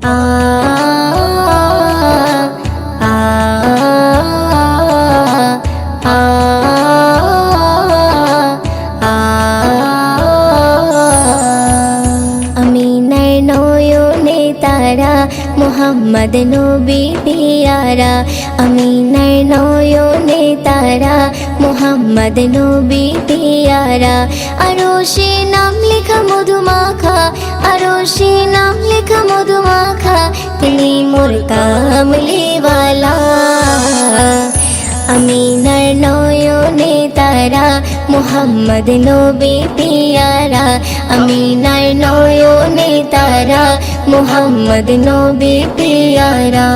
আ আ আ আমিনার নয়নে তারা মুহাম্মদ নবী পিয়ারা আমিনার নয়নে তারা মুহাম্মদ নবী পিয়ারা আরশে নাম লেখা মধুমাখা আরশে নাম লেখা মধুমাখা তিনি মোর কামলিওয়ালা আমিনার নয়নে তারা মুহাম্মদ নবী পিয়ারা আমিনার নয়নে তারা মুহাম্মদ নবী পিয়ারা